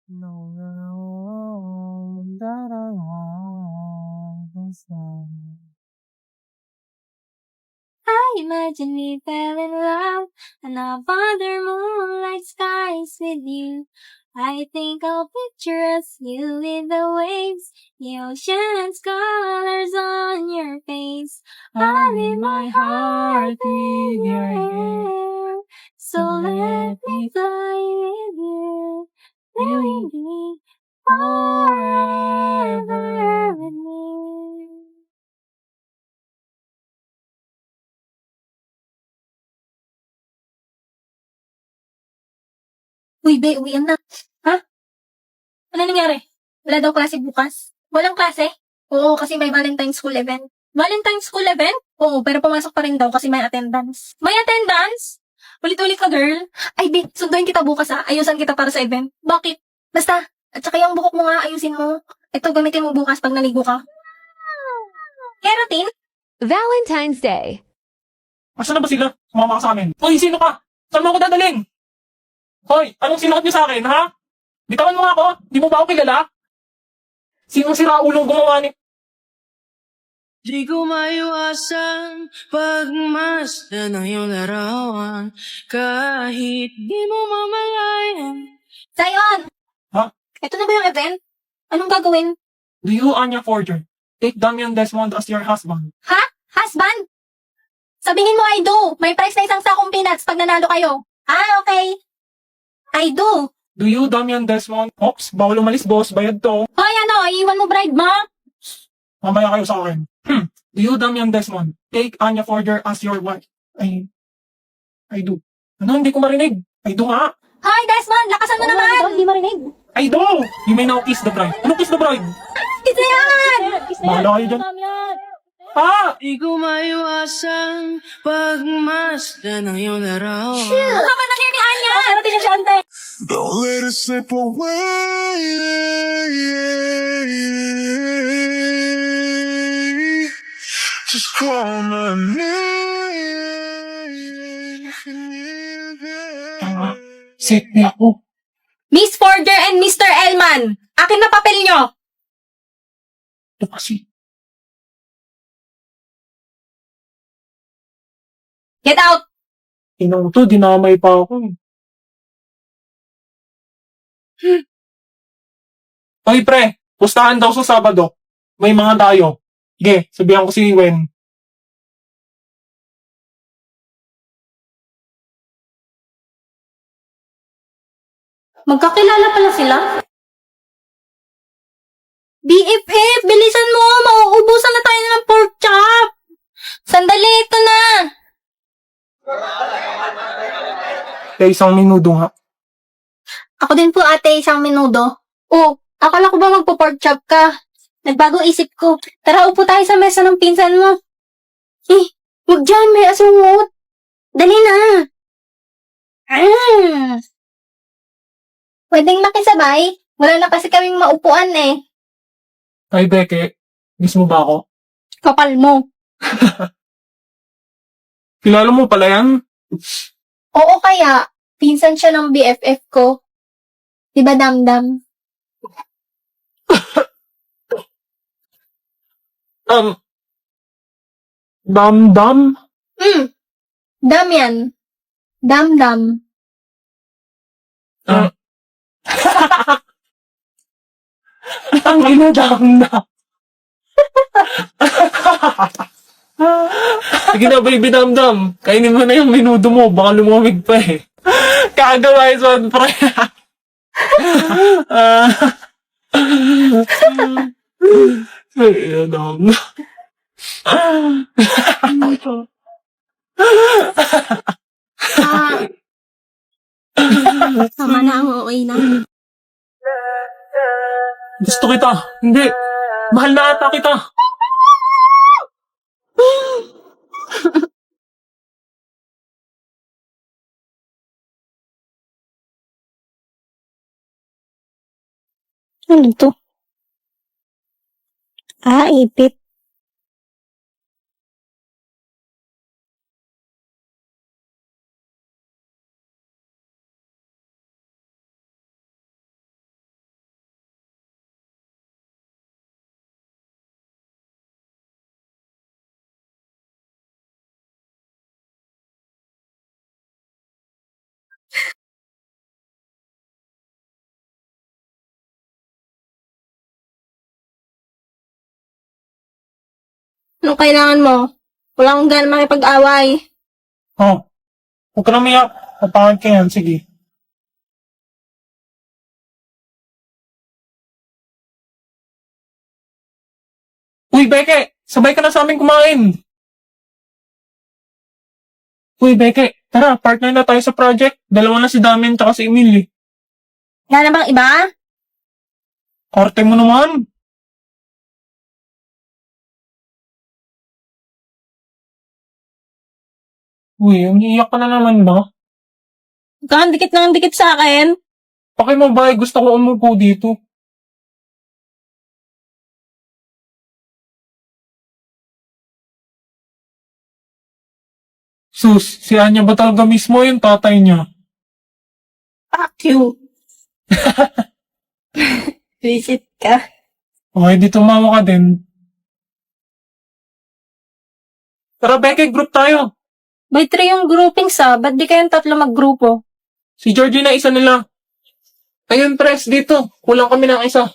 No, no, that I want is love. I imagine we fell in love and other moonlight skies with you. I think I'll picture us, you with the waves, the ocean's colors on your face. I leave my heart with your hand. So let me fly with you, will be forever with me. Uy, be, uwian na. Ha? Ano nangyari? Wala daw klase bukas? Walang klase? Oo, kasi may Valentine's School event. Valentine's School event? Oo, pero pumasok pa rin daw kasi may attendance. May attendance? Ulit-ulit ka, girl. Ay, be, sunduin kita bukas Ayusan kita para sa event. Bakit? Basta. At saka yung buhok mo nga, ayusin mo. Ito, gamitin mo bukas pag naligo ka. Keratin? Valentine's Day. Asan na ba sila? Sumama ka sa amin. Hoy, sino ka? Saan mo ako dadaling? Hoy, anong sinukat niyo sa akin, ha? Bitawan mo nga ako. Di mo ba ako kilala? Sinong siraulong gumawa ni... Di ko maiwasan pagmasdan ng iyong larawan kahit di mo mamalayan. Zion! Ha? Ito na ba yung event? Anong gagawin? Do you, Anya Forger, take Damian Desmond as your husband? Ha? Husband? Sabihin mo I do. May price na isang sakong peanuts pag nanalo kayo. Okay. I do. Do you, Damian Desmond? Ops, bawal umalis, boss. Bayad to. Hoy, iiwan mo bride mo? Mamaya kayo sa akin. Do you, Damian Desmond, take Anya Forger as your wife? I do. Ano, hindi ko marinig. I do nga. Hoy, Desmond, lakasan mo naman! Hindi marinig. I do! You may now kiss the bride. Ano kiss the bride? Isa yan! Bahala kayo dyan. Ah! Di ko maiwasan pagmasdan ng iyong larawan. Ano ba nangyari ni Anya? Ano din yung syante? Don't let it slip away. Just call my name if you need it. Set na ako. Miss Forger and Mr. Elman, akin na papel nyo. Ito kasi. Get out! Inong to, dinamay pa ako eh. Hoy pre, pustahan daw sa Sabado. May mga tayo. Sige, sabihan ko si Wen. Magkakilala pala sila? BFF, bilisan mo! Mauubusan na tayo ng pork chop! Sandali, ito na! Kaya isang minuto nga. Ako din po ate, isang minuto. Oh, akala ko ba magpo-pork chop ka? Nagbago isip ko. Tara, upo tayo sa mesa ng pinsan mo. Huwag dyan, may asungot. Dali na. Pwedeng makisabay? Wala na kasi kaming maupuan eh. Ay Beke, miss mo ba ako? Kapal mo. Kilala mo pala yan? Oo kaya, pinsan siya ng BFF ko. Diba damdam? Dam-dam? Dam yan. Damdam. Ang ina, dam-dam. Sige na, baby dam-dam. Kainin mo na yung minuto mo. Baka lumamig pa eh. Kagawa yung son, pre. Ay, dam-dam. Tama na ang okay na. Gusto kita. Hindi. Mahal na ata kita. Ano to? Ipit. Anong kailangan mo? Wala akong gana makipag-away. Oh, huwag ka na umiyak. Papangit ka yan, sige. Uy, Beke! Sabay ka na sa amin kumain! Uy, Beke! Tara, partner na tayo sa project. Dalawa na si Damian tsaka si Emil eh. Wala na bang iba? Arte mo naman! Uy, umiiyak ka na naman ba? Huwag kang dikit ng dikit sa akin. Paki mo ba? Gusto ko umupo dito. Sus, si Anya ba talaga mismo yung tatay niya? Fuck you. Visit ka. Okay, di tumawa ka din. Tara, Beke, group tayo. By 3 yung grouping sa, ba't di kayong tatlo maggrupo? Si Georgie na isa nila. Ayun, Tres, dito. Kulang kami ng isa.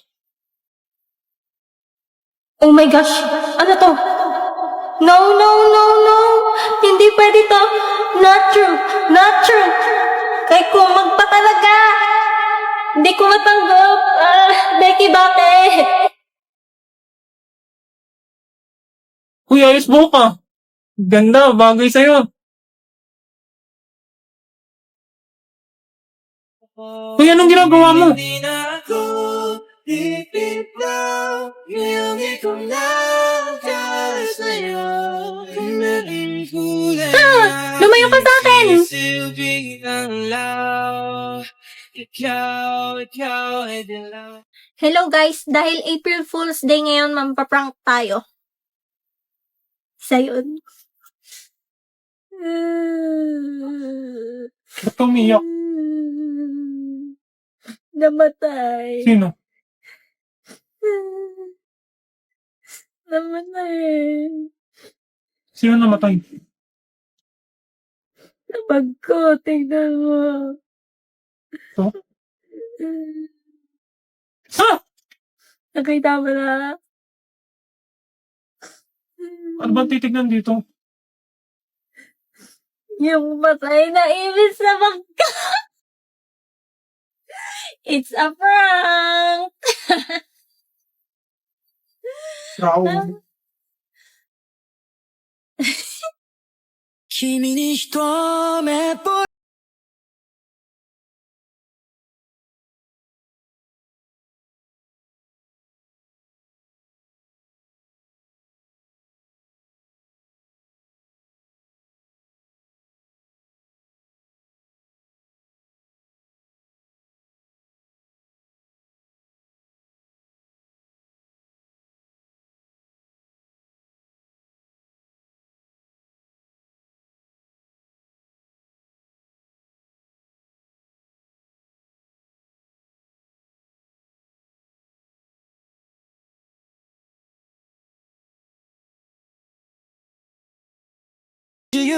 Oh my gosh, ano to? No, no, no, no. Hindi pwede to. Not true, not true. Kay kumag pa talaga. Hindi ko matanggap. Becky, bakit? Uy, ayos buhok ka. Ganda, bagay sa'yo. Uy, anong ginagawa mo? Hindi na ako ipipitaw. Ngayong ikaw na dahil sa'yo. Naging kulay na Lumayo ka sa akin. silbing ang law. Ikaw ay dilaw. Hello guys, dahil April Fool's Day ngayon, mampaprank tayo. Isa yun. Ba't ka umiyak? Namatay. Sino? Namatay. Sino namatay? Napag ko, tignan mo. Ito? Ha? Nakita mo na. Ano ba titignan dito? Yung matay na ibig sa magka. It's a prank. Raul. 君に一目ぼれyou